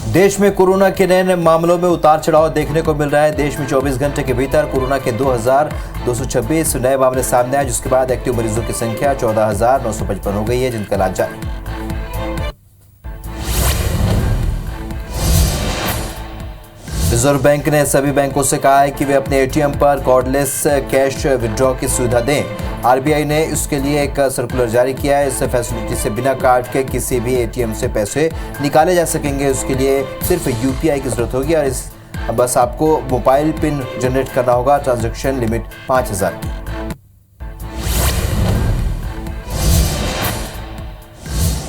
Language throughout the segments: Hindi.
देश में कोरोना के नए मामलों में उतार चढ़ाव देखने को मिल रहा है। देश में 24 घंटे के भीतर कोरोना के 2226 नए मामले सामने आए, जिसके बाद एक्टिव मरीजों की संख्या 14,955 हो गई है, जिनका इलाज जारी। रिजर्व बैंक ने सभी बैंकों से कहा है कि वे अपने एटीएम पर कॉर्डलेस कैश विड्रॉ की सुविधा दें। आरबीआई ने इसके लिए एक सर्कुलर जारी किया है। इस फैसिलिटी से बिना कार्ड के किसी भी एटीएम से पैसे निकाले जा सकेंगे। उसके लिए सिर्फ यूपीआई की जरूरत होगी और बस आपको मोबाइल पिन जनरेट करना होगा। ट्रांजैक्शन लिमिट 5,000 की।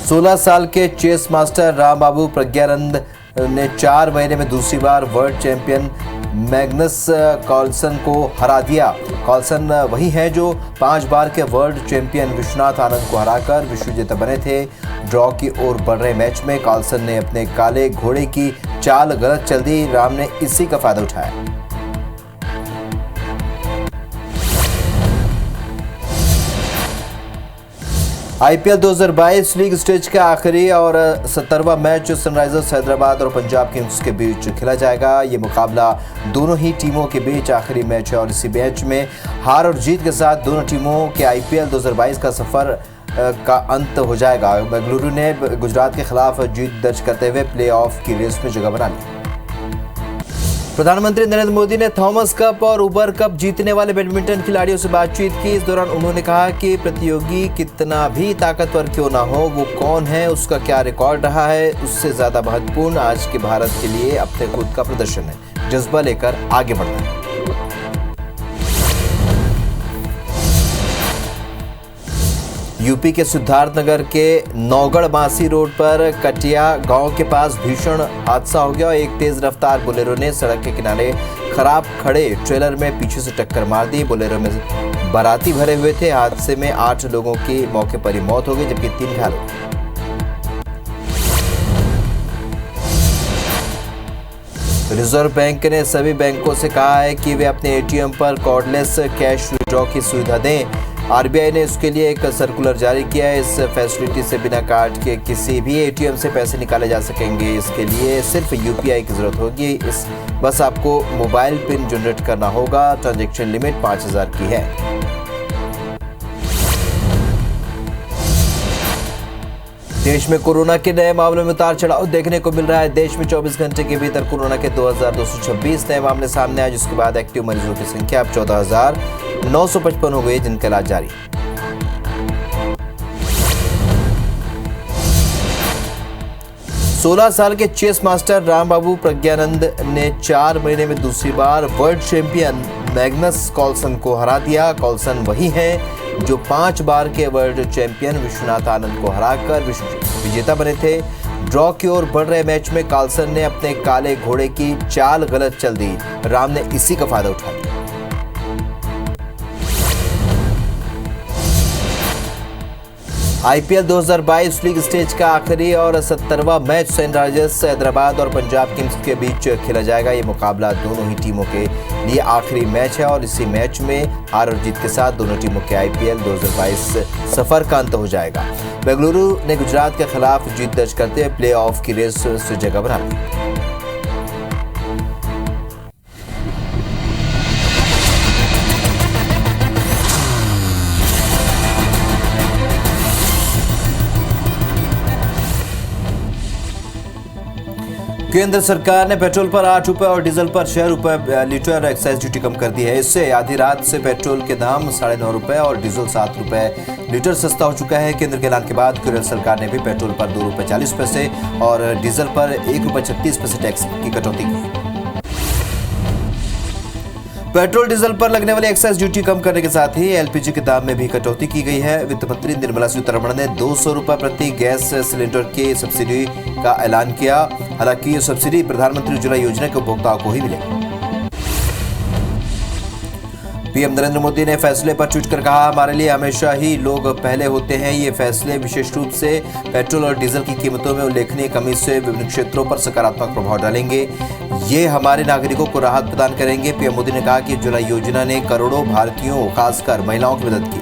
16 साल के चेस मास्टर रामबाबू प्रज्ञानंद ने 4 महीने में दूसरी बार वर्ल्ड चैंपियन मैग्नस कार्लसन को हरा दिया। कार्लसन वही हैं जो 5 बार के वर्ल्ड चैंपियन विश्वनाथ आनंद को हराकर विश्व विजेता बने थे। ड्रॉ की ओर बढ़ रहे मैच में कार्लसन ने अपने काले घोड़े की चाल गलत चल दी। राम ने इसी का फायदा उठाया। आईपीएल 2022 लीग स्टेज का आखिरी और 70वां मैच सनराइजर्स हैदराबाद और पंजाब किंग्स के बीच खेला जाएगा। ये मुकाबला दोनों ही टीमों के बीच आखिरी मैच है और इसी मैच में हार और जीत के साथ दोनों टीमों के आईपीएल 2022 का सफर का अंत हो जाएगा। बेंगलुरु ने गुजरात के खिलाफ जीत दर्ज करते हुए प्लेऑफ की रेस में जगह बना ली। प्रधानमंत्री नरेंद्र मोदी ने थॉमस कप और उबर कप जीतने वाले बैडमिंटन खिलाड़ियों से बातचीत की। इस दौरान उन्होंने कहा कि प्रतियोगी कितना भी ताकतवर क्यों ना हो, वो कौन है, उसका क्या रिकॉर्ड रहा है, उससे ज्यादा महत्वपूर्ण आज के भारत के लिए अपने खुद का प्रदर्शन है। जज्बा लेकर आगे बढ़ना है। यूपी के सिद्धार्थनगर के नौगढ़ बांसी रोड पर कटिया गांव के पास भीषण हादसा हो गया। एक तेज रफ्तार बोलेरो ने सड़क के किनारे खराब खड़े ट्रेलर में पीछे से टक्कर मार दी। बोलेरो में बाराती भरे हुए थे। हादसे में 8 लोगों की मौके पर ही मौत हो गई, जबकि 3 घायल हो गए। रिजर्व बैंक ने सभी बैंकों से कहा है कि वे अपने एटीएम पर कॉर्डलेस कैश विड्रॉ की सुविधा दें। आरबीआई ने उसके लिए एक सर्कुलर जारी किया है। इस फैसिलिटी से बिना कार्ड के किसी भी एटीएम से पैसे निकाले जा सकेंगे। इसके लिए सिर्फ यूपीआई की जरूरत होगी। बस आपको मोबाइल पिन जनरेट करना होगा। ट्रांजैक्शन लिमिट 5,000 की है। देश में कोरोना के नए मामलों में उतार चढ़ाव देखने को मिल रहा है। देश में 24 घंटे के भीतर कोरोना के 2,226 नए मामले सामने आए, जिसके बाद एक्टिव मरीजों की संख्या अब 14,955 हो गई, जिनका इलाज जारी। सोलह साल के चेस मास्टर रामबाबू प्रज्ञानंद ने 4 महीने में दूसरी बार वर्ल्ड चैंपियन मैग्नस कार्लसन को हरा दिया। कार्लसन वही हैं जो 5 बार के वर्ल्ड चैंपियन विश्वनाथ आनंद को हराकर विश्व विजेता बने थे। ड्रॉ की ओर बढ़ रहे मैच में कार्लसन ने अपने काले घोड़े की चाल गलत चल दी। राम ने इसी का फायदा उठा लिया। आईपीएल 2022 लीग स्टेज का आखिरी और 70वां मैच सनराइजर्स हैदराबाद और पंजाब किंग्स के बीच खेला जाएगा। ये मुकाबला दोनों ही टीमों के लिए आखिरी मैच है और इसी मैच में हार और जीत के साथ दोनों टीमों के आईपीएल 2022 सफर का अंत हो जाएगा। बेंगलुरु ने गुजरात के खिलाफ जीत दर्ज करते हुए प्लेऑफ की रेस से जगह बना ली। केंद्र सरकार ने पेट्रोल पर 8 रुपए और डीजल पर 6 रुपए लीटर एक्साइज ड्यूटी कम कर दी है। इससे आधी रात से पेट्रोल के दाम 9.5 रुपए और डीजल 7 रुपए लीटर सस्ता हो चुका है। केंद्र के ऐलान के बाद केरल सरकार ने भी पेट्रोल पर 2 रुपए 40 पैसे और डीजल पर 1 रुपए 36 पैसे टैक्स की कटौती की। पेट्रोल डीजल पर लगने वाली एक्साइज ड्यूटी कम करने के साथ ही एलपीजी के दाम में भी कटौती की गई है। वित्त मंत्री निर्मला सीतारमण ने 200 रुपए प्रति गैस सिलेंडर की सब्सिडी का ऐलान किया। हालांकि ये सब्सिडी प्रधानमंत्री उज्ज्वला योजना के उपभोक्ताओं को ही मिलेगी। पीएम नरेंद्र मोदी ने फैसले पर ट्वीट कर कहा, हमारे लिए हमेशा ही लोग पहले होते हैं। ये फैसले विशेष रूप से पेट्रोल और डीजल की कीमतों में उल्लेखनीय कमी से विभिन्न क्षेत्रों पर सकारात्मक प्रभाव डालेंगे। ये हमारे नागरिकों को राहत प्रदान करेंगे। पीएम मोदी ने कहा कि उज्ज्वला योजना ने करोड़ों भारतीयों, खासकर महिलाओं की मदद की।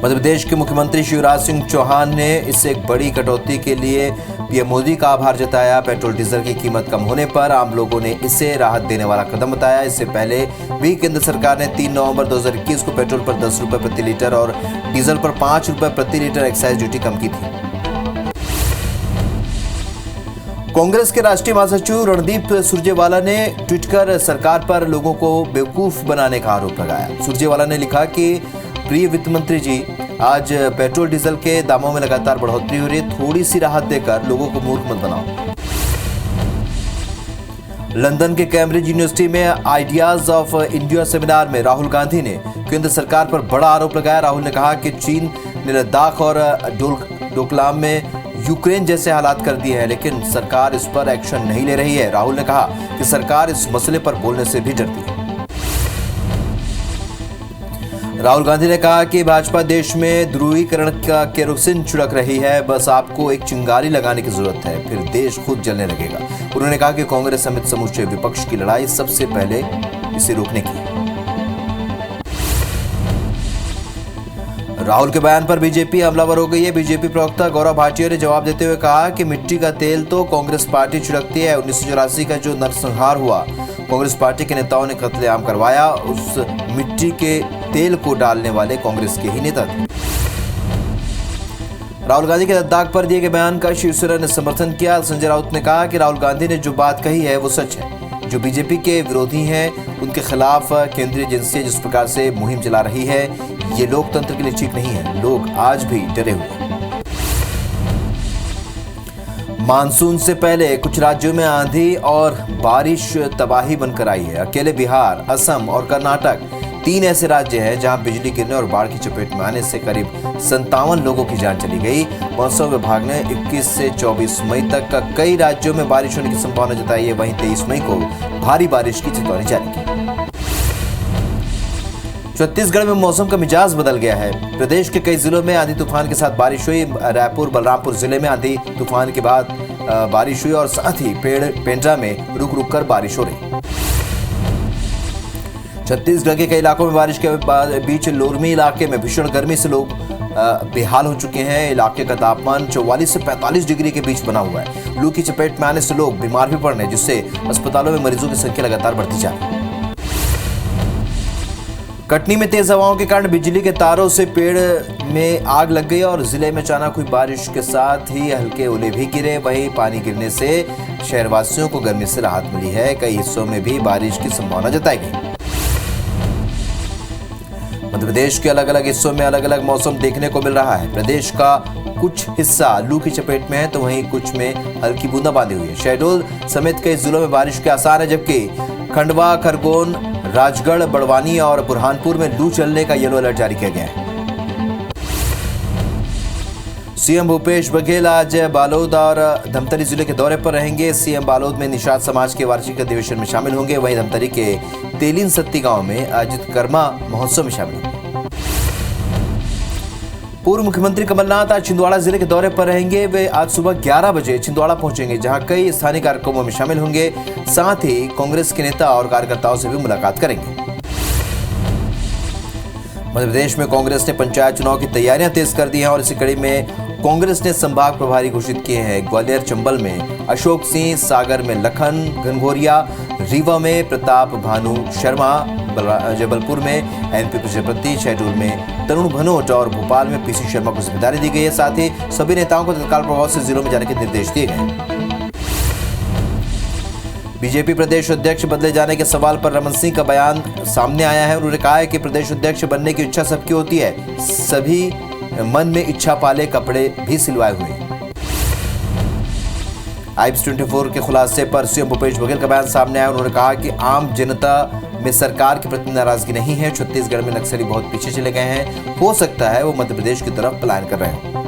मध्य प्रदेश के मुख्यमंत्री शिवराज सिंह चौहान ने इस एक बड़ी कटौती के लिए पीएम मोदी का आभार जताया। पेट्रोल डीजल की कीमत कम होने पर आम लोगों ने इसे राहत देने वाला कदम बताया। इससे पहले भी केंद्र सरकार ने 3 नवंबर 2021 को पेट्रोल पर 10 रुपये प्रति लीटर और डीजल पर 5 रुपये प्रति लीटर एक्साइज ड्यूटी कम की थी। कांग्रेस के राष्ट्रीय महासचिव रणदीप सुरजेवाला ने ट्वीट कर सरकार पर लोगों को बेवकूफ बनाने का आरोप लगाया। सुरजेवाला ने लिखा कि प्रिय वित्त मंत्री जी, आज पेट्रोल डीजल के दामों में लगातार बढ़ोतरी हो रही है, थोड़ी सी राहत देकर लोगों को मूर्ख मत बनाओ। लंदन के कैम्ब्रिज यूनिवर्सिटी में आइडियाज ऑफ इंडिया सेमिनार में राहुल गांधी ने केंद्र सरकार पर बड़ा आरोप लगाया। राहुल ने कहा कि चीन ने लद्दाख और डोकलाम में यूक्रेन जैसे हालात कर दिए हैं, लेकिन सरकार इस पर एक्शन नहीं ले रही है। राहुल ने कहा कि सरकार इस मसले पर बोलने से भी डरती है। राहुल गांधी ने कहा कि भाजपा देश में ध्रुवीकरण का केरोसिन छिड़क रही है, बस आपको एक चिंगारी लगाने की जरूरत है, फिर देश खुद जलने लगेगा। उन्होंने कहा कि कांग्रेस समेत समूचे विपक्ष की लड़ाई सबसे पहले इसे रोकने की है। राहुल के बयान पर बीजेपी हमलावर हो गई है। बीजेपी प्रवक्ता गौरव भाटिया ने जवाब देते हुए कहा कि मिट्टी का तेल तो कांग्रेस पार्टी छिड़कती है। 1984 का जो नरसंहार हुआ, कांग्रेस पार्टी के नेताओं ने कत्लेआम करवाया। उस मिट्टी के तेल को डालने वाले कांग्रेस के ही नेता थे। राहुल गांधी के लद्दाख पर दिए गए बयान का शिवसेना ने समर्थन किया। संजय राउत ने कहा कि राहुल गांधी ने जो बात कही है वो सच है। जो बीजेपी के विरोधी हैं उनके खिलाफ केंद्रीय एजेंसियां जिस प्रकार से मुहिम चला रही है, ये लोकतंत्र के लिए ठीक नहीं है। लोग आज भी डरे हुए हैं। मानसून से पहले कुछ राज्यों में आंधी और बारिश तबाही बनकर आई है। अकेले बिहार, असम और कर्नाटक 3 ऐसे राज्य हैं जहां बिजली गिरने और बाढ़ की चपेट में आने से करीब 57 लोगों की जान चली गई। मौसम विभाग ने 21 से 24 मई तक कई राज्यों में बारिश होने की संभावना जताई है। वहीं 23 मई को भारी बारिश की चेतावनी जारी की। छत्तीसगढ़ में मौसम का मिजाज बदल गया है। प्रदेश के कई जिलों में आंधी तूफान के साथ बारिश हुई। रायपुर, बलरामपुर जिले में आंधी तूफान के बाद बारिश हुई और साथ ही पेंड्रा में रुक रुक कर बारिश हो रही। छत्तीसगढ़ के कई इलाकों में बारिश के बीच लोरमी इलाके में भीषण गर्मी से लोग बेहाल हो चुके हैं। इलाके का तापमान 44 से 45 डिग्री के बीच बना हुआ है। लू की चपेट में आने से लोग बीमार भी पड़ रहे हैं, जिससे अस्पतालों में मरीजों की संख्या लगातार बढ़ती जा रही है। कटनी में तेज हवाओं के कारण बिजली के तारों से पेड़ में आग लग गई और जिले में अचानक हुई बारिश के साथ ही हल्के ओले भी गिरे। वहीं पानी गिरने से शहरवासियों को गर्मी से राहत मिली है। कई हिस्सों में भी बारिश की संभावना जताई गई। मध्य प्रदेश के अलग अलग हिस्सों में अलग अलग मौसम देखने को मिल रहा है। प्रदेश का कुछ हिस्सा लू की चपेट में है तो वहीं कुछ में हल्की बूंदाबांदी हुई है। शहडोल समेत कई जिलों में बारिश के आसार है, जबकि खंडवा, खरगोन, राजगढ़, बड़वानी और बुरहानपुर में लू चलने का येलो अलर्ट जारी किया गया है। सीएम भूपेश बघेल आज बालोद और धमतरी जिले के दौरे पर रहेंगे। सीएम बालोद में निषाद समाज के वार्षिक अधिवेशन में शामिल होंगे। वहीं धमतरी के तेलिन सत्ती गांव में आयोजित कर्मा महोत्सव में शामिल होंगे। पूर्व मुख्यमंत्री कमलनाथ आज छिंदवाड़ा जिले के दौरे पर रहेंगे। वे आज सुबह 11 बजे छिंदवाड़ा पहुंचेंगे, जहां कई स्थानीय कार्यक्रमों में शामिल होंगे। साथ ही कांग्रेस के नेता और कार्यकर्ताओं से भी मुलाकात करेंगे। मध्य प्रदेश में कांग्रेस ने पंचायत चुनाव की तैयारियां तेज कर दी हैं और इसी कड़ी में कांग्रेस ने संभाग प्रभारी घोषित किए हैं। ग्वालियर चंबल में अशोक सिंह, सागर में लखन घनघोरिया, रीवा में प्रताप भानु शर्मा, जबलपुर में एनपी प्रजापति, शहडोल में तरुण भनोट और भोपाल में पीसी शर्मा को जिम्मेदारी दी गई है। साथ ही सभी नेताओं को तत्काल प्रभाव से जिलों में जाने के निर्देश दिए गए। बीजेपी प्रदेश अध्यक्ष बदले जाने के सवाल पर रमन सिंह का बयान सामने आया है। उन्होंने कहा है कि प्रदेश अध्यक्ष बनने की इच्छा सबकी होती है, सभी मन में इच्छा पाले कपड़े भी सिलवाए हुए हैं। आईबीएस 24 के खुलासे पर सीएम भूपेश बघेल का बयान सामने आया। उन्होंने कहा कि आम जनता में सरकार के प्रति नाराजगी नहीं है। छत्तीसगढ़ में नक्सली बहुत पीछे चले गए हैं, हो सकता है वो मध्य प्रदेश की तरफ पलायन कर रहे हैं।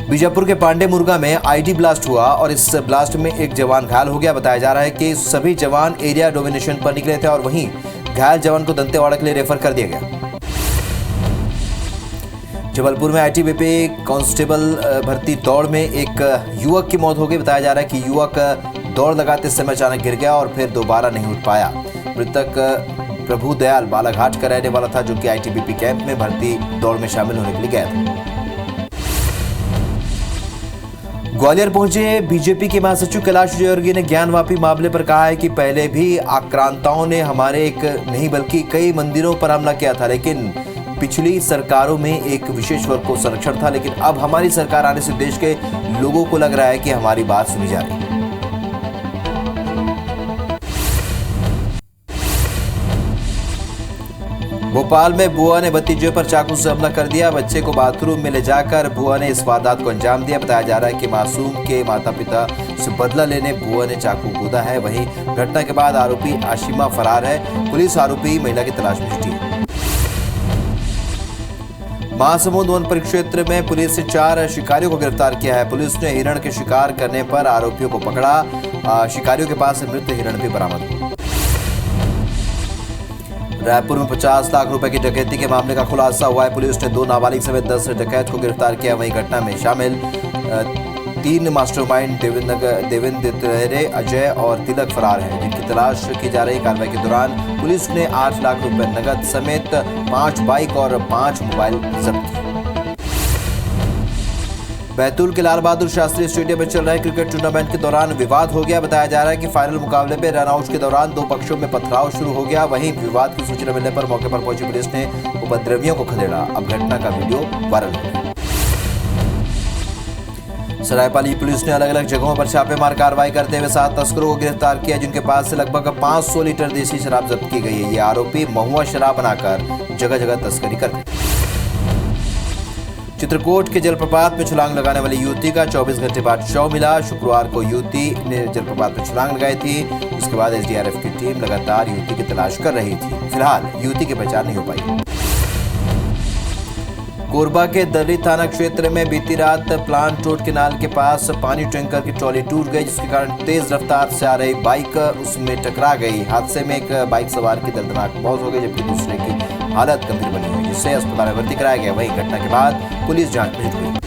बीजापुर के पांडे मुर्गा में आईडी ब्लास्ट हुआ और इस ब्लास्ट में एक जवान घायल हो गया। बताया जा रहा है कि सभी जवान एरिया डोमिनेशन पर निकले थे और वहीं घायल जवान को दंतेवाड़ा के लिए रेफर कर दिया गया। जबलपुर में आईटीबीपी कांस्टेबल भर्ती दौड़ में एक युवक की मौत हो गई। बताया जा रहा है कि युवक दौड़ लगाते समय अचानक गिर गया और फिर दोबारा नहीं उठ पाया। मृतक प्रभु दयाल बालाघाट का रहने वाला था, जो कि आईटीबीपी कैंप में भर्ती दौड़ में शामिल होने के लिए गया था। ग्वालियर पहुंचे बीजेपी के महासचिव कैलाश विजयवर्गीय ने ज्ञानवापी मामले पर कहा है कि पहले भी आक्रांताओं ने हमारे एक नहीं बल्कि कई मंदिरों पर हमला किया था, लेकिन पिछली सरकारों में एक विशेष वर्ग को संरक्षण था, लेकिन अब हमारी सरकार आने से देश के लोगों को लग रहा है कि हमारी बात सुनी जा रही है। भोपाल में बुआ ने भतीजे पर चाकू से हमला कर दिया। बच्चे को बाथरूम में ले जाकर बुआ ने इस वारदात को अंजाम दिया। बताया जा रहा है कि मासूम के माता पिता से बदला लेने बुआ ने चाकू कूदा है। वहीं घटना के बाद आरोपी आशिमा फरार है। पुलिस आरोपी महिला की तलाश में जुटी है। महासमुंद वन परिक्षेत्र में पुलिस ने 4 शिकारियों को गिरफ्तार किया है। पुलिस ने हिरण के शिकार करने पर आरोपियों को पकड़ा। शिकारियों के पास से मृत हिरण भी बरामद हुआ। रायपुर में 50 लाख रुपए की डकैती के मामले का खुलासा हुआ है। पुलिस ने 2 नाबालिग समेत 10 डकैत को गिरफ्तार किया। वहीं घटना में शामिल 3 मास्टरमाइंड देवेंद्र तिहरे, अजय और तिलक फरार हैं, जिनकी तलाश की जा रही। कार्रवाई के दौरान पुलिस ने 8 लाख रुपए नकद समेत 5 बाइक और 5 मोबाइल जब्त किए। बैतूल के लाल बहादुर शास्त्री स्टेडियम में चल रहे क्रिकेट टूर्नामेंट के दौरान विवाद हो गया। बताया जा रहा है कि फाइनल मुकाबले में रनआउट के दौरान 2 पक्षों में पथराव शुरू हो गया। वहीं विवाद की सूचना मिलने पर मौके पर पहुंची पुलिस ने उपद्रवियों को खदेड़ा। अब घटना का वीडियो वायरल हो गया। सरायपाली पुलिस ने अलग अलग जगहों पर छापेमार कार्रवाई करते हुए 7 तस्करों को गिरफ्तार किया, जिनके पास से लगभग 500 लीटर देसी शराब जब्त की गई है। ये आरोपी महुआ शराब बनाकर जगह जगह तस्करी करते। चित्रकूट के जलप्रपात में छलांग लगाने वाली युवती का 24 घंटे बाद शव मिला। शुक्रवार को युवती ने जलप्रपात में छलांग लगाई थी। उसके बाद एसडीआरएफ की टीम लगातार युवती की तलाश कर रही थी। फिलहाल युवती की पहचान नहीं हो पाई। कोरबा के दर्री थाना क्षेत्र में बीती रात प्लांट रोड केनाल के पास पानी टैंकर की ट्रॉली टूट गई, जिसके कारण तेज रफ्तार से आ रही बाइक उसमें टकरा गई। हादसे में एक बाइक सवार की दर्दनाक मौत हो गई, जबकि दूसरे की हालत गंभीर बनी हुई, जिससे अस्पताल में भर्ती कराया गया। वहीं घटना के बाद पुलिस जांच में जुट गई।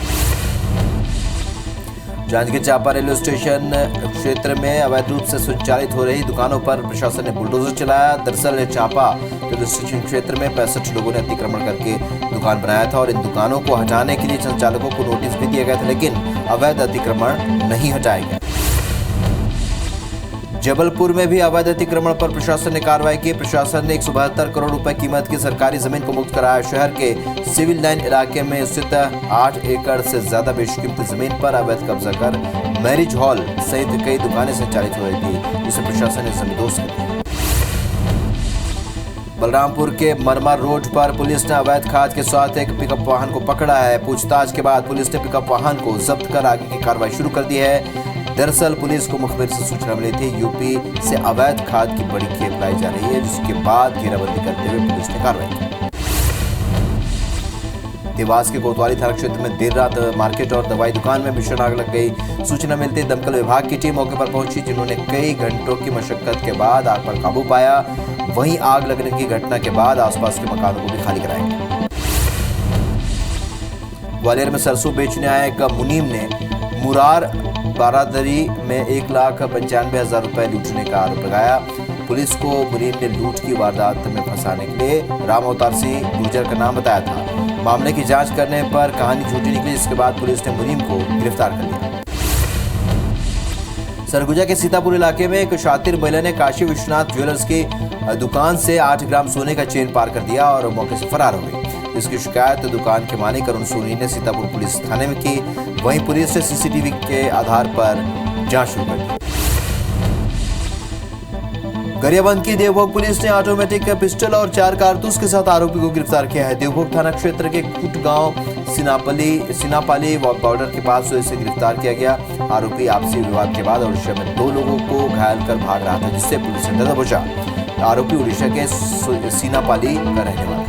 जांजगीर चांपा रेलवे स्टेशन क्षेत्र में अवैध रूप से संचालित हो रही दुकानों पर प्रशासन ने बुलडोजर चलाया। दरअसल चांपा रेलवे स्टेशन क्षेत्र में 65 लोगों ने अतिक्रमण करके दुकान बनाया था और इन दुकानों को हटाने के लिए संचालकों को नोटिस भी दिया गया था, लेकिन अवैध अतिक्रमण नहीं हटाया गया। जबलपुर में भी अवैध अतिक्रमण पर प्रशासन ने कार्रवाई की। प्रशासन ने 172 करोड़ रुपए कीमत की सरकारी जमीन को मुक्त कराया। शहर के सिविल लाइन इलाके में स्थित 8 एकड़ से ज्यादा बेशकीमती जमीन पर अवैध कब्जा कर मैरिज हॉल सहित कई दुकानें संचालित हो रही थी, जिसे प्रशासन ने जमींदोज कर दिया। बलरामपुर के मरमर रोड पर पुलिस ने अवैध खाद के साथ एक पिकअप वाहन को पकड़ा है। पूछताछ के बाद पुलिस ने पिकअप वाहन को जब्त कर आगे की कार्रवाई शुरू कर दी है। दरअसल पुलिस को मुखबिर से सूचना मिली थी यूपी से अवैध खाद की बड़ी खेप लाई जा रही है, जिसके बाद घेराबंदी करते हुए पुलिस ने कार्रवाई की। देवास के कोतवाली थाना क्षेत्र में देर रात मार्केट और दवाई दुकान में भीषण आग लग गई। सूचना मिलते ही दमकल विभाग की टीम मौके पर पहुंची, जिन्होंने कई घंटों की मशक्कत के बाद आग पर काबू पाया। वहीं आग लगने की घटना के बाद आसपास के मकानों को भी खाली कराया गया। ग्वालियर में सरसों बेचने आए एक मुनीम ने मुरार बारादरी में 1,95,000 रुपए लूटने का आरोप लगाया। पुलिस को मुनीम ने लूट की वारदात में फंसाने के लिए राम अवतार सिंह गुर्जर का नाम बताया था। मामले की जांच करने पर कहानी झूठी निकली, जिसके बाद पुलिस ने मुनीम को गिरफ्तार कर लिया। सरगुजा के सीतापुर इलाके में एक शातिर महिला ने काशी विश्वनाथ ज्वेलर्स की दुकान से 8 ग्राम सोने का चेन पार कर दिया और मौके से फरार हो गई। इसकी शिकायत दुकान के मालिक अरुण सोनी ने सीतापुर पुलिस थाने में की। वहीं पुलिस ने सीसीटीवी के आधार पर जांच शुरू कर दी। गरियाबंद की देवभोग पुलिस ने ऑटोमेटिक पिस्टल और 4 कारतूस के साथ आरोपी को गिरफ्तार किया है। देवभोग थाना क्षेत्र के कुट गांव सिनापाली बॉर्डर के पास से गिरफ्तार किया गया। आरोपी आपसी विवाद के बाद उड़ीसा में 2 लोगों को घायल कर भाग रहा था, जिससे पुलिस ने दबोचा। आरोपी उड़ीसा के सिनापाली का रहने वाला है।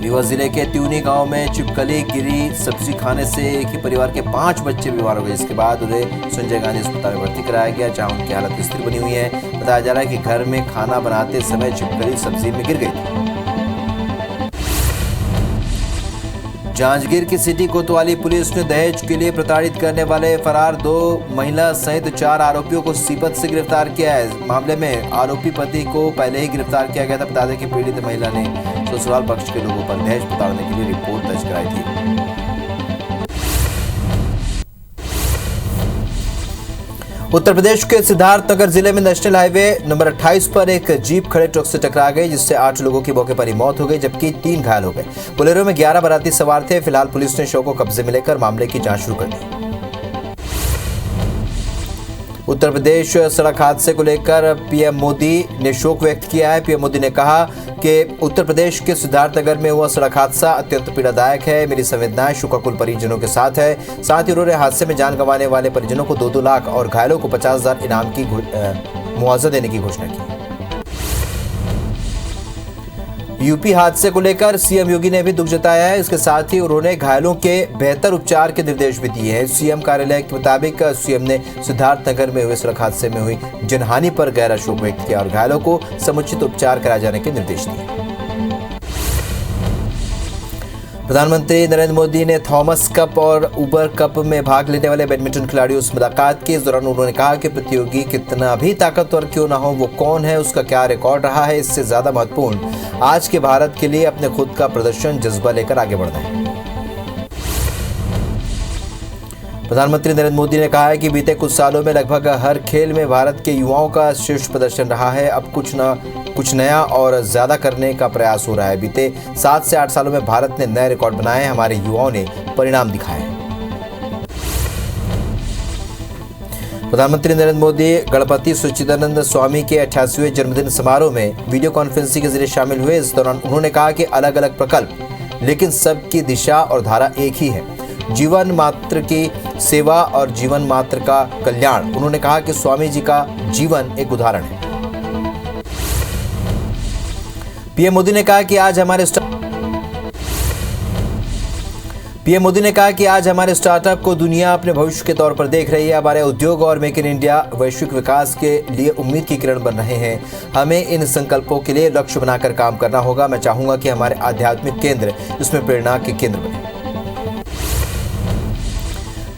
रीवा जिले के त्यूनी गांव में छिपकली गिरी सब्जी खाने से एक ही परिवार के 5 बच्चे बीमार हो गए। इसके बाद उन्हें संजय गांधी अस्पताल में भर्ती कराया गया, जहां उनकी हालत स्थिर बनी हुई है। बताया जा रहा है कि घर में खाना बनाते समय छिपकली सब्जी में गिर गई थी। जांजगीर की सिटी कोतवाली पुलिस ने दहेज के लिए प्रताड़ित करने वाले फरार 2 महिला सहित 4 आरोपियों को सीपत से गिरफ्तार किया है। मामले में आरोपी पति को पहले ही गिरफ्तार किया गया था। बता दें कि पीड़ित महिला ने ससुराल पक्ष के लोगों पर दहेज प्रताड़ने के लिए रिपोर्ट दर्ज कराई थी। उत्तर प्रदेश के सिद्धार्थनगर जिले में नेशनल हाईवे नंबर 28 पर एक जीप खड़े ट्रक से टकरा गई, जिससे 8 लोगों की मौके पर ही मौत हो गई, जबकि 3 घायल हो गए। बोलेरो में 11 बाराती सवार थे। फिलहाल पुलिस ने शव को कब्जे में लेकर मामले की जांच शुरू कर दी। उत्तर प्रदेश सड़क हादसे को लेकर पीएम मोदी ने शोक व्यक्त किया है। पीएम मोदी ने कहा कि उत्तर प्रदेश के सिद्धार्थनगर में हुआ सड़क हादसा अत्यंत पीड़ादायक है। मेरी संवेदनाएं शोकाकुल परिजनों के साथ है। साथ ही उन्होंने हादसे में जान गंवाने वाले परिजनों को 2-2 लाख और घायलों को 50,000 इनाम की मुआवजा देने की घोषणा की। यूपी हादसे को लेकर सीएम योगी ने भी दुख जताया है। इसके साथ ही उन्होंने घायलों के बेहतर उपचार के निर्देश भी दिए हैं। सीएम कार्यालय के मुताबिक सीएम ने सिद्धार्थनगर में हुए सड़क हादसे में हुई जनहानि पर गहरा शोक व्यक्त किया और घायलों को समुचित उपचार कराए जाने के निर्देश दिए। प्रधानमंत्री नरेंद्र मोदी ने थॉमस कप और उबर कप में भाग लेने वाले बैडमिंटन खिलाड़ियों से मुलाकात की। इस दौरान उन्होंने कहा कि प्रतियोगी कितना भी ताकतवर क्यों ना हो, वो कौन है, उसका क्या रिकॉर्ड रहा है, इससे ज्यादा महत्वपूर्ण आज के भारत के लिए अपने खुद का प्रदर्शन जज्बा लेकर आगे बढ़ना है। प्रधानमंत्री नरेंद्र मोदी ने कहा है कि बीते कुछ सालों में लगभग हर खेल में भारत के युवाओं का शीर्ष प्रदर्शन रहा है। अब कुछ नया और ज्यादा करने का प्रयास हो रहा है। बीते 7 से 8 सालों में भारत ने नए रिकॉर्ड बनाए। हमारे युवाओं ने परिणाम दिखाए हैं। प्रधानमंत्री नरेंद्र मोदी गणपति सच्चिदानंद स्वामी के 88वें जन्मदिन समारोह में वीडियो कॉन्फ्रेंसिंग के जरिए शामिल हुए। इस दौरान उन्होंने कहा कि अलग अलग प्रकल्प, लेकिन सबकी दिशा और धारा एक ही है, जीवन मात्र की सेवा और जीवन मात्र का कल्याण। उन्होंने कहा कि स्वामी जी का जीवन एक उदाहरण है। पीएम मोदी ने कहा कि आज हमारे स्टार्टअप को दुनिया अपने भविष्य के तौर पर देख रही है। हमारे उद्योग और मेक इन इंडिया वैश्विक विकास के लिए उम्मीद की किरण बन रहे हैं। हमें इन संकल्पों के लिए लक्ष्य बनाकर काम करना होगा। मैं चाहूंगा कि हमारे आध्यात्मिक केंद्र इसमें प्रेरणा के केंद्र बने।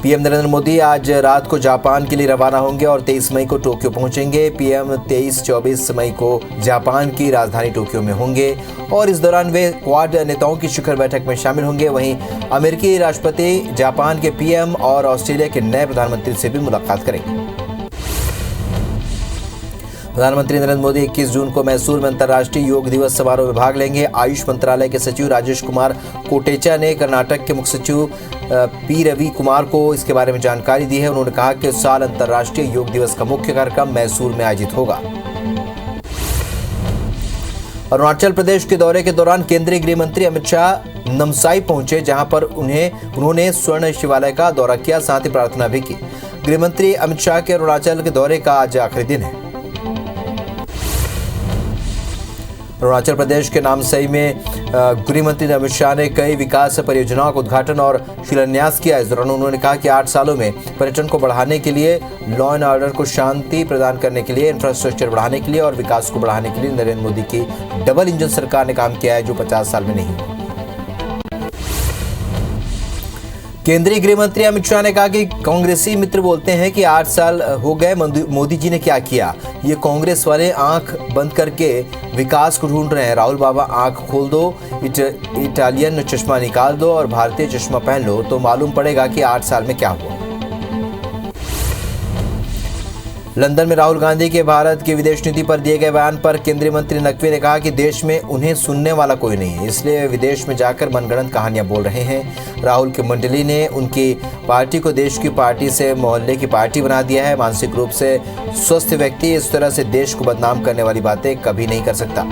पीएम नरेंद्र मोदी आज रात को जापान के लिए रवाना होंगे और 23 मई को टोक्यो पहुंचेंगे। पीएम 23-24 मई को जापान की राजधानी टोक्यो में होंगे और इस दौरान वे क्वाड नेताओं की शिखर बैठक में शामिल होंगे। वहीं अमेरिकी राष्ट्रपति, जापान के पीएम और ऑस्ट्रेलिया के नए प्रधानमंत्री से भी मुलाकात करेंगे। प्रधानमंत्री नरेंद्र मोदी 21 जून को मैसूर में अंतर्राष्ट्रीय योग दिवस समारोह में भाग लेंगे। आयुष मंत्रालय के सचिव राजेश कुमार कोटेचा ने कर्नाटक के मुख्य सचिव पी रवि कुमार को इसके बारे में जानकारी दी है। उन्होंने कहा कि इस साल अंतर्राष्ट्रीय योग दिवस का मुख्य कार्यक्रम मैसूर में आयोजित होगा। अरुणाचल प्रदेश के दौरे के दौरान केंद्रीय गृह मंत्री अमित शाह नामसाई पहुंचे, जहां पर उन्होंने स्वर्ण शिवालय का दौरा किया, साथ ही प्रार्थना भी की। गृह मंत्री अमित शाह के अरुणाचल के दौरे का आज आखिरी दिन है। अरुणाचल प्रदेश के नामसाई में गृह मंत्री अमित शाह ने कई विकास परियोजनाओं का उद्घाटन और शिलान्यास किया। इस दौरान उन्होंने कहा कि 8 सालों में पर्यटन को बढ़ाने के लिए, लॉ एंड ऑर्डर को शांति प्रदान करने के लिए, इंफ्रास्ट्रक्चर बढ़ाने के लिए और विकास को बढ़ाने के लिए नरेंद्र मोदी की डबल इंजन सरकार ने काम किया है, जो 50 साल में नहीं। केंद्रीय गृह मंत्री अमित शाह ने कहा कि कांग्रेसी मित्र बोलते हैं कि 8 साल हो गए, मोदी जी ने क्या किया। ये कांग्रेस वाले आंख बंद करके विकास को ढूंढ रहे हैं। राहुल बाबा, आंख खोल दो, इटालियन चश्मा निकाल दो और भारतीय चश्मा पहन लो, तो मालूम पड़ेगा कि 8 साल में क्या हुआ। लंदन में राहुल गांधी के भारत की विदेश नीति पर दिए गए बयान पर केंद्रीय मंत्री नकवी ने कहा कि देश में उन्हें सुनने वाला कोई नहीं है, इसलिए वे विदेश में जाकर मनगढ़ंत कहानियां बोल रहे हैं। राहुल की मंडली ने उनकी पार्टी को देश की पार्टी से मोहल्ले की पार्टी बना दिया है। मानसिक रूप से स्वस्थ व्यक्ति इस तरह से देश को बदनाम करने वाली बातें कभी नहीं कर सकता।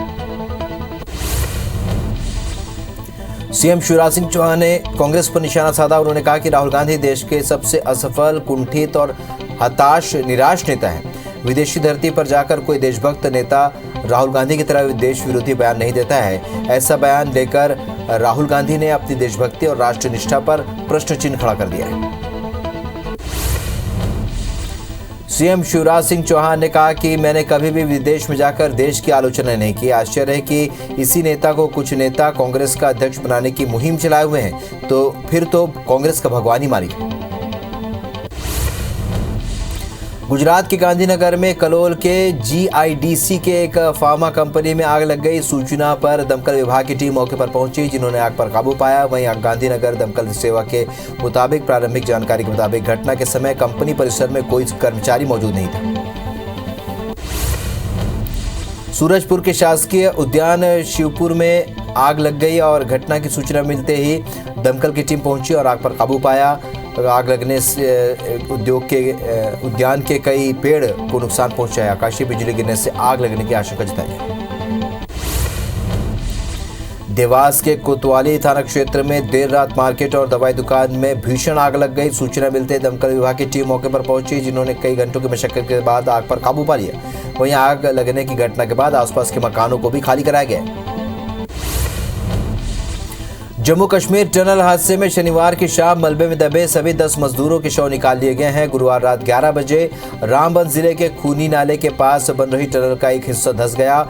सीएम शिवराज सिंह चौहान ने कांग्रेस पर निशाना साधा। उन्होंने कहा कि राहुल गांधी देश के सबसे असफल, कुंठित और हताश, निराश नेता है। विदेशी धरती पर जाकर कोई देशभक्त नेता राहुल गांधी की तरह देश विरोधी बयान नहीं देता है। ऐसा बयान लेकर राहुल गांधी ने अपनी देशभक्ति और राष्ट्र निष्ठा पर प्रश्न चिन्ह खड़ा कर दिया है। सीएम शिवराज सिंह चौहान ने कहा कि मैंने कभी भी विदेश में जाकर देश की आलोचना नहीं की। आश्चर्य है कि इसी नेता को कुछ नेता कांग्रेस का अध्यक्ष बनाने की मुहिम चलाए हुए हैं, तो फिर तो कांग्रेस का भगवान ही मारी। गुजरात के गांधीनगर में कलोल के जीआईडीसी के एक फार्मा कंपनी में आग लग गई। सूचना पर दमकल विभाग की टीम मौके पर पहुंची, जिन्होंने आग पर काबू पाया। वहीं गांधीनगर दमकल सेवा के मुताबिक प्रारंभिक जानकारी के मुताबिक घटना के समय कंपनी परिसर में कोई कर्मचारी मौजूद नहीं था। सूरजपुर के शासकीय उद्यान शिवपुर में आग लग गई और घटना की सूचना मिलते ही दमकल की टीम पहुंची और आग पर काबू पाया। आग लगने से उद्यान के कई पेड़ को नुकसान पहुंचा है। आकाशीय बिजली गिरने से आग लगने की आशंका जताई है। देवास के कोतवाली थाना क्षेत्र में देर रात मार्केट और दवाई दुकान में भीषण आग लग गई। सूचना मिलते दमकल विभाग की टीम मौके पर पहुंची, जिन्होंने कई घंटों की मशक्कत के बाद आग पर काबू पा लिया। वहीं आग लगने की घटना के बाद आसपास के मकानों को भी खाली कराया गया। जम्मू कश्मीर टनल हादसे में शनिवार की शाम मलबे में दबे सभी 10 मजदूरों के शव निकाल लिए गए हैं। गुरुवार रात 11 बजे रामबन जिले के खूनी नाले के पास बन रही टनल का एक हिस्सा धंस गया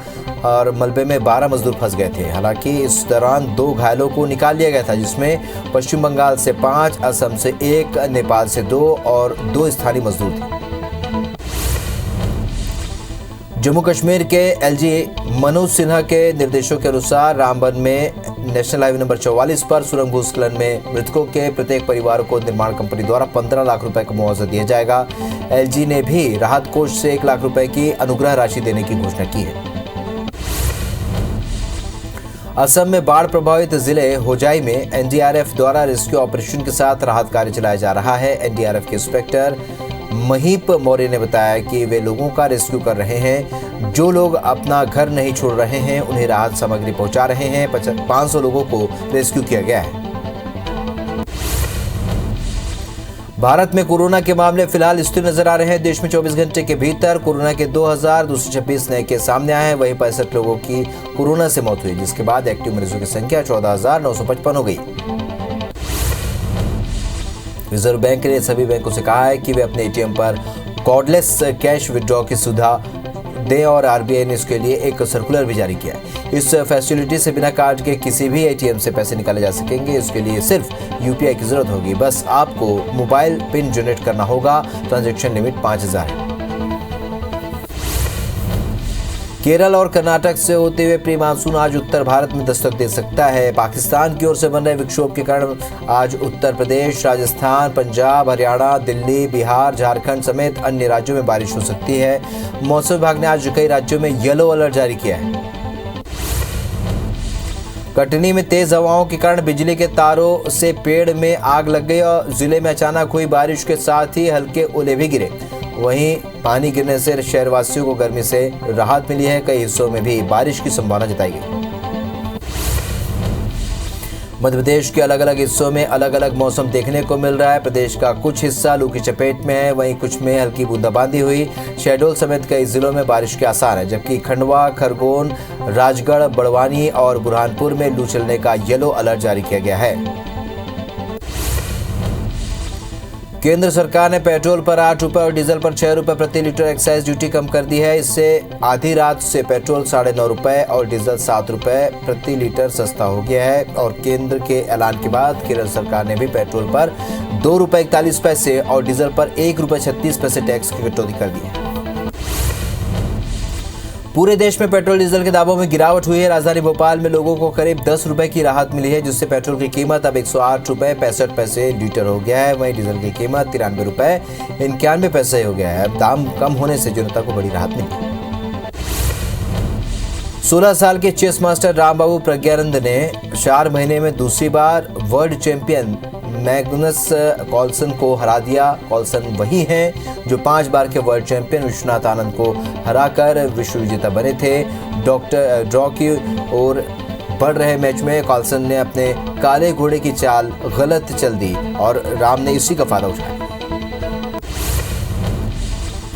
और मलबे में 12 मजदूर फंस गए थे। हालांकि इस दौरान 2 घायलों को निकाल लिया गया था, जिसमें पश्चिम बंगाल से 5, असम से 1, नेपाल से 2 और 2 स्थानीय मजदूर थे। जम्मू कश्मीर के एलजी मनोज सिन्हा के निर्देशों के अनुसार रामबन में नेशनल हाईवे नंबर 44 पर सुरंग भूस्खलन में मृतकों के प्रत्येक परिवार को निर्माण कंपनी द्वारा 15 लाख रुपए का मुआवजा दिया जाएगा। एलजी ने भी राहत कोष से 1 लाख रुपए की अनुग्रह राशि देने की घोषणा की है। असम में बाढ़ प्रभावित जिले होजाई में एनडीआरएफ द्वारा रेस्क्यू ऑपरेशन के साथ राहत कार्य चलाया जा रहा है। एनडीआरएफ के इंस्पेक्टर महीप मौर्य ने बताया कि वे लोगों का रेस्क्यू कर रहे हैं। जो लोग अपना घर नहीं छोड़ रहे हैं, उन्हें राहत सामग्री पहुंचा रहे हैं। 500 लोगों को रेस्क्यू किया गया है। भारत में कोरोना के मामले फिलहाल स्थिर नजर आ रहे हैं। देश में 24 घंटे के भीतर कोरोना के 2226 नए केस सामने आए हैं। वहीं 65 लोगों की कोरोना से मौत हुई, जिसके बाद एक्टिव मरीजों की संख्या 14,955 हो गई। रिजर्व बैंक ने सभी बैंकों से कहा है कि वे अपने एटीएम पर कॉर्डलेस कैश विड्रॉ की सुविधा दें और आरबीआई ने इसके लिए एक सर्कुलर भी जारी किया है। इस फैसिलिटी से बिना कार्ड के किसी भी एटीएम से पैसे निकाले जा सकेंगे। इसके लिए सिर्फ यूपीआई की जरूरत होगी। बस आपको मोबाइल पिन जनरेट करना होगा। ट्रांजैक्शन लिमिट 5,000 है। केरल और कर्नाटक से होते हुए प्री मानसून आज उत्तर भारत में दस्तक दे सकता है। पाकिस्तान की ओर से बन रहे विक्षोभ के कारण आज उत्तर प्रदेश, राजस्थान, पंजाब, हरियाणा, दिल्ली, बिहार, झारखंड समेत अन्य राज्यों में बारिश हो सकती है। मौसम विभाग ने आज कई राज्यों में येलो अलर्ट जारी किया है। कटनी में तेज हवाओं के कारण बिजली के तारों से पेड़ में आग लग गई और जिले में अचानक हुई बारिश के साथ ही हल्के ओले भी गिरे। वहीं पानी गिरने से शहरवासियों को गर्मी से राहत मिली है। कई हिस्सों में भी बारिश की संभावना जताई गई। मध्य प्रदेश के अलग अलग हिस्सों में अलग अलग मौसम देखने को मिल रहा है। प्रदेश का कुछ हिस्सा लू की चपेट में है, वहीं कुछ में हल्की बूंदाबांदी हुई। शहडोल समेत कई जिलों में बारिश के आसार हैं, जबकि खंडवा, खरगोन, राजगढ़, बड़वानी और बुरहानपुर में लू चलने का येलो अलर्ट जारी किया गया है। केंद्र सरकार ने पेट्रोल पर 8 रुपए और डीजल पर 6 रुपए प्रति लीटर एक्साइज ड्यूटी कम कर दी है। इससे आधी रात से पेट्रोल 9.5 रुपए और डीजल 7 रुपए प्रति लीटर सस्ता हो गया है। और केंद्र के ऐलान के बाद केरल सरकार ने भी पेट्रोल पर 2 रुपए 41 पैसे और डीजल पर 1 रुपए 36 पैसे टैक्स की कटौती कर दी है। पूरे देश में पेट्रोल डीजल के दामों में गिरावट हुई है। राजधानी भोपाल में लोगों को करीब 10 रुपए की राहत मिली है, जिससे पेट्रोल की कीमत अब 108 रुपए 65 पैसे लीटर हो गया है। वहीं डीजल की कीमत 93 रुपए 91 पैसे हो गया है। दाम कम होने से जनता को बड़ी राहत मिली। 16 साल के चेस मास्टर रामबाबू प्रज्ञानंद ने 4 महीने में दूसरी बार वर्ल्ड चैंपियन मैग्नस कार्लसन को हरा दिया। कार्लसन वही हैं जो 5 बार के वर्ल्ड चैंपियन विश्वनाथ आनंद को हराकर विश्व विजेता बने थे। ड्रॉ की ओर बढ़ रहे मैच में कार्लसन ने अपने काले घोड़े की चाल गलत चल दी और राम ने इसी का फायदा उठाया।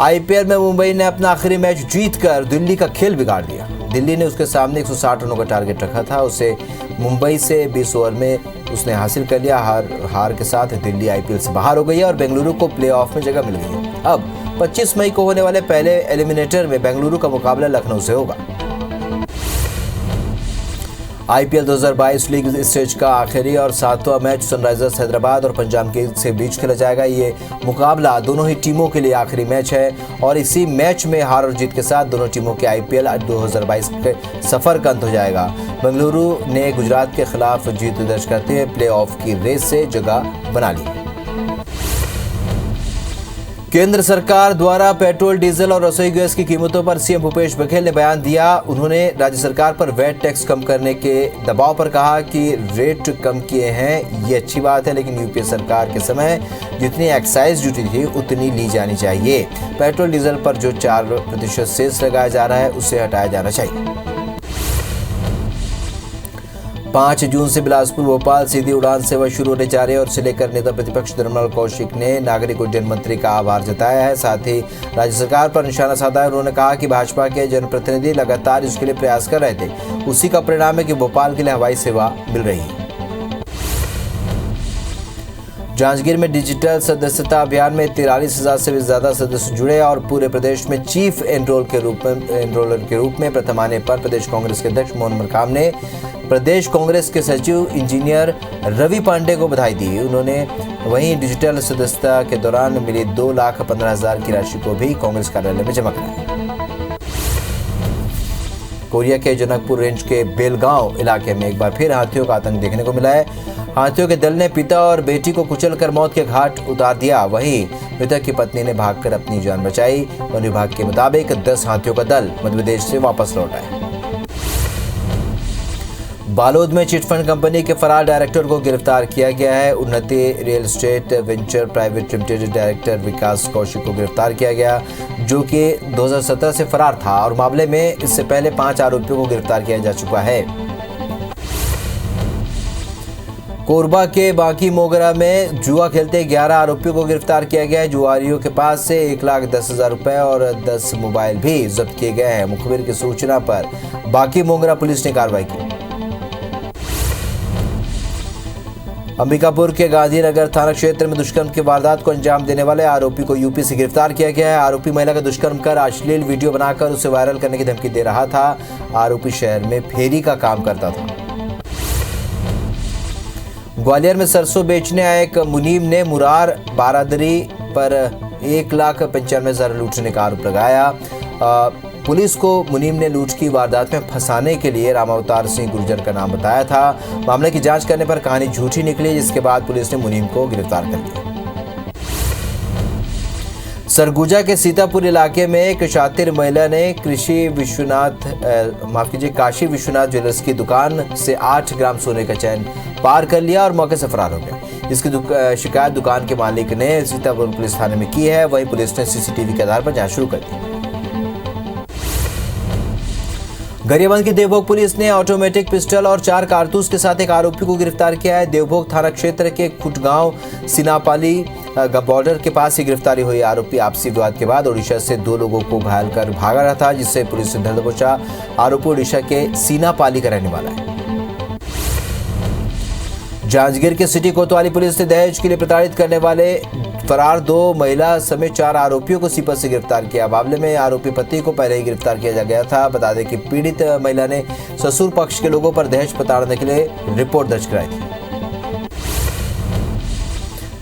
आईपीएल में मुंबई ने अपना आखिरी मैच जीतकर दिल्ली का खेल बिगाड़ दिया। दिल्ली ने उसके सामने 160 रनों का टारगेट रखा था। उसे मुंबई से 20 ओवर में उसने हासिल कर लिया। हार के साथ दिल्ली आईपीएल से बाहर हो गई है और बेंगलुरु को प्लेऑफ में जगह मिल गई है। अब 25 मई को होने वाले पहले एलिमिनेटर में बेंगलुरु का मुकाबला लखनऊ से होगा। आईपीएल 2022 लीग स्टेज का आखिरी और 7वां मैच सनराइजर्स हैदराबाद और पंजाब किंग्स के बीच खेला जाएगा। ये मुकाबला दोनों ही टीमों के लिए आखिरी मैच है और इसी मैच में हार और जीत के साथ दोनों टीमों के आईपीएल 2022 के सफर का अंत हो जाएगा। बेंगलुरु ने गुजरात के खिलाफ जीत दर्ज करते हुए प्लेऑफ की रेस से जगह बना ली। केंद्र सरकार द्वारा पेट्रोल, डीजल और रसोई गैस की कीमतों पर सीएम भूपेश बघेल ने बयान दिया। उन्होंने राज्य सरकार पर वैट टैक्स कम करने के दबाव पर कहा कि रेट कम किए हैं, ये अच्छी बात है, लेकिन यूपीए सरकार के समय जितनी एक्साइज ड्यूटी थी उतनी ली जानी चाहिए। पेट्रोल डीजल पर जो 4% सेस लगाया जा रहा है उसे हटाया जाना चाहिए। 5 जून से बिलासपुर भोपाल सीधी उड़ान सेवा शुरू होने जा रही है और इसे लेकर नेता प्रतिपक्ष धर्मलाल कौशिक ने नागरिक उड्डयन मंत्री का आभार जताया है। साथ ही राज्य सरकार पर निशाना साधा है। उन्होंने कहा कि भाजपा के जनप्रतिनिधि लगातार इसके लिए प्रयास कर रहे थे, उसी का परिणाम है कि भोपाल के लिए हवाई सेवा मिल रही है। जांजगीर में डिजिटल सदस्यता अभियान में 43,000 से भी ज्यादा सदस्य जुड़े और पूरे प्रदेश में चीफ एनरोलर के रूप में प्रथम आने पर प्रदेश कांग्रेस के अध्यक्ष मोहन मरकाम ने प्रदेश कांग्रेस के सचिव इंजीनियर रवि पांडे को बधाई दी। उन्होंने वहीं डिजिटल सदस्यता के दौरान मिली 2,15,000 की राशि को भी कांग्रेस कार्यालय में जमा कराई। कोरिया के जनकपुर रेंज के बेलगांव इलाके में एक बार फिर हाथियों का आतंक देखने को मिला है। हाथियों के दल ने पिता और बेटी को कुचलकर मौत के घाट उतार दिया। वहीं मृतक की पत्नी ने भागकर अपनी जान बचाई। वन विभाग के मुताबिक 10 हाथियों का दल मध्य प्रदेश से वापस लौटा है। बालोद में चिटफंड कंपनी के फरार डायरेक्टर को गिरफ्तार किया गया है। Unnati real estate venture private limited director Vikas Kaushik को गिरफ्तार किया गया, जो कि 2017 से फरार था और मामले में इससे पहले 5 आरोपियों को गिरफ्तार किया जा चुका है। कोरबा के बांकी मोगरा में जुआ खेलते 11 आरोपियों को गिरफ्तार किया गया है। जुआरियों के पास से 1,10,000 रुपए और 10 मोबाइल भी जब्त किए गए हैं। मुखबिर की सूचना पर बांकी मोगरा पुलिस ने कार्रवाई की। अंबिकापुर के गांधीनगर थाना क्षेत्र में दुष्कर्म की वारदात को अंजाम देने वाले आरोपी को यूपी से गिरफ्तार किया गया है। आरोपी महिला का दुष्कर्म कर अश्लील वीडियो बनाकर उसे वायरल करने की धमकी दे रहा था। आरोपी शहर में फेरी का काम करता था। ग्वालियर में सरसों बेचने आए एक मुनीम ने मुरार बारादरी पर 1,95,000 लूटने का आरोप लगाया। पुलिस को मुनीम ने लूट की वारदात में फंसाने के लिए रामावतार सिंह गुर्जर का नाम बताया था। मामले की जांच करने पर कहानी झूठी निकली, जिसके बाद पुलिस ने मुनीम को गिरफ्तार कर लिया। सरगुजा के सीतापुर इलाके में एक शातिर महिला ने काशी विश्वनाथ ज्वेलर्स की दुकान से 8 ग्राम सोने का चैन पार कर लिया और मौके से फरार हो गया। इसकी शिकायत दुकान के मालिक ने सीतापुर पुलिस थाने में की है। वहीं पुलिस ने सीसीटीवी के आधार पर जांच शुरू कर दी। गरियाबंद की देवभोग पुलिस ने ऑटोमेटिक पिस्टल और 4 कारतूस के साथ एक आरोपी को गिरफ्तार किया है। देवभोग थाना क्षेत्र के खुटगांव सिनापाली बॉर्डर के पास ही गिरफ्तारी हुई। आरोपी आपसी विवाद के बाद ओडिशा से 2 लोगों को घायल कर भागा रहा था, जिससे पुलिस ने धर दबोचा। आरोपी ओडिशा के सीनापाली का रहने वाला है। जांजगीर के सिटी कोतवाली पुलिस ने दहेज के लिए प्रताड़ित करने वाले फरार 2 महिला समेत 4 आरोपियों को सीपत से गिरफ्तार किया। मामले में आरोपी पति को पहले ही गिरफ्तार किया जा गया था। बता दें कि पीड़ित महिला ने ससुर पक्ष के लोगों पर दहेज प्रताड़ने के लिए रिपोर्ट दर्ज कराई थी।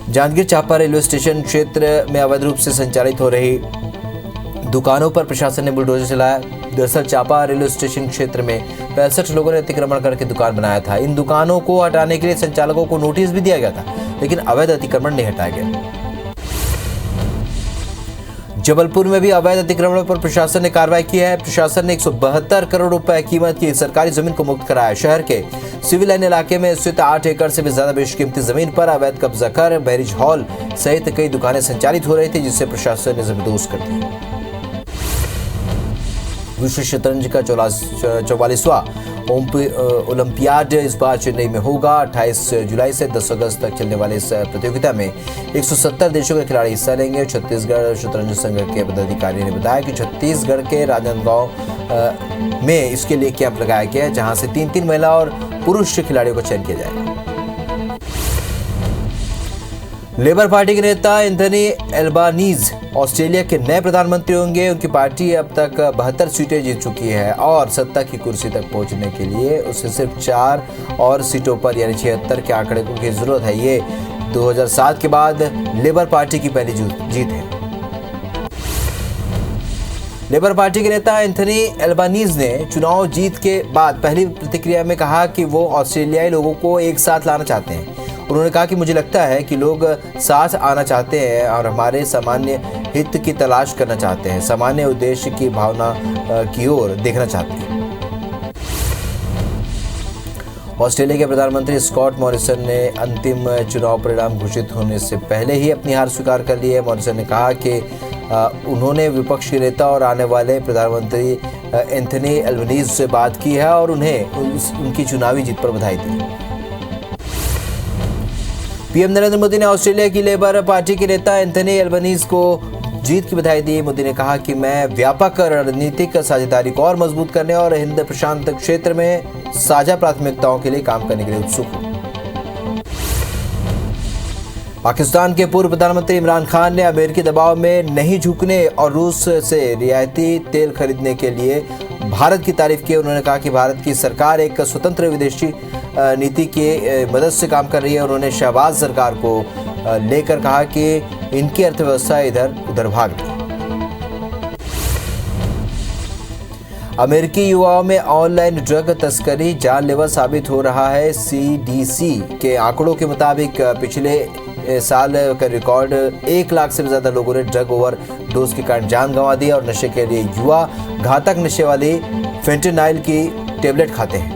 जांजगीर चांपा रेलवे स्टेशन क्षेत्र में अवैध रूप से संचालित हो रही दुकानों पर प्रशासन ने बुलडोजर चलाया। दरअसल चांपा रेलवे स्टेशन क्षेत्र में 65 लोगों ने अतिक्रमण करके दुकान बनाया था। इन दुकानों को हटाने के लिए संचालकों को नोटिस भी दिया गया था, लेकिन अवैध अतिक्रमण नहीं हटाया गया। जबलपुर में भी अवैध अतिक्रमणों पर प्रशासन ने कार्रवाई की है। प्रशासन ने 172 करोड़ रुपए कीमत की सरकारी जमीन को मुक्त कराया। शहर के सिविल लाइन इलाके में स्थित 8 एकड़ से भी ज्यादा बेशकीमती जमीन पर अवैध कब्जा कर मैरिज हॉल सहित कई दुकानें संचालित हो रही थी, जिससे प्रशासन ने जबरदोज कर दी। विश्व शतरंज का 44वां ओलंपियाड इस बार चेन्नई में होगा। 28 जुलाई से 10 अगस्त तक चलने वाले इस प्रतियोगिता में 170 देशों के खिलाड़ी हिस्सा लेंगे। छत्तीसगढ़ शतरंज संघ के पदाधिकारी ने बताया कि छत्तीसगढ़ के राजनांदगांव में इसके लिए कैंप लगाया गया है, जहां से 3-3 महिला और पुरुष खिलाड़ियों का चयन किया जाएगा। लेबर पार्टी के नेता एंथनी एल्बानीज ऑस्ट्रेलिया के नए प्रधानमंत्री होंगे। उनकी पार्टी अब तक 72 सीटें जीत चुकी है और सत्ता की कुर्सी तक पहुंचने के लिए उसे सिर्फ 4 और सीटों पर यानी 76 के आंकड़े की जरूरत है। ये 2007 के बाद लेबर पार्टी की पहली जीत है। लेबर पार्टी के नेता एंथनी एल्बानीज ने चुनाव जीत के बाद पहली प्रतिक्रिया में कहा कि वो ऑस्ट्रेलियाई लोगों को एक साथ लाना चाहते हैं। उन्होंने कहा कि मुझे लगता है कि लोग साथ आना चाहते हैं और हमारे सामान्य हित की तलाश करना चाहते हैं, सामान्य उद्देश्य की भावना की ओर देखना चाहते हैं। ऑस्ट्रेलिया के प्रधानमंत्री स्कॉट मॉरिसन ने अंतिम चुनाव परिणाम घोषित होने से पहले ही अपनी हार स्वीकार कर ली है। मॉरिसन ने कहा कि उन्होंने विपक्ष के नेता और आने वाले प्रधानमंत्री एंथनी एल्बनीज से बात की है और उन्हें उनकी चुनावी जीत पर बधाई दी। पीएम नरेंद्र मोदी ने ऑस्ट्रेलिया की लेबर पार्टी के नेता एंथनी एल्बनीज को जीत की बधाई दी। मोदी ने कहा कि मैं व्यापक रणनीतिक साझेदारी को और मजबूत करने और हिंद प्रशांत क्षेत्र में साझा प्राथमिकताओं के लिए काम करने के लिए उत्सुक हूं। पाकिस्तान के पूर्व प्रधानमंत्री इमरान खान ने अमेरिकी दबाव में नहीं झुकने और रूस से रियायती तेल खरीदने के लिए भारत की तारीफ की। उन्होंने कहा कि भारत की सरकार एक स्वतंत्र विदेशी नीति की मदद से काम कर रही है। उन्होंने शहबाज सरकार को लेकर कहा कि इनकी अर्थव्यवस्था इधर उधर भाग रही है। अमेरिकी युवाओं में ऑनलाइन ड्रग तस्करी जानलेवा साबित हो रहा है। CDC के आंकड़ों के मुताबिक पिछले साल का रिकॉर्ड 1 लाख से भी ज्यादा लोगों ने ड्रग ओवर डोज के कारण जान गंवा दी और नशे के लिए युवा घातक नशे वाली फेंटेनाइल की टेबलेट खाते हैं।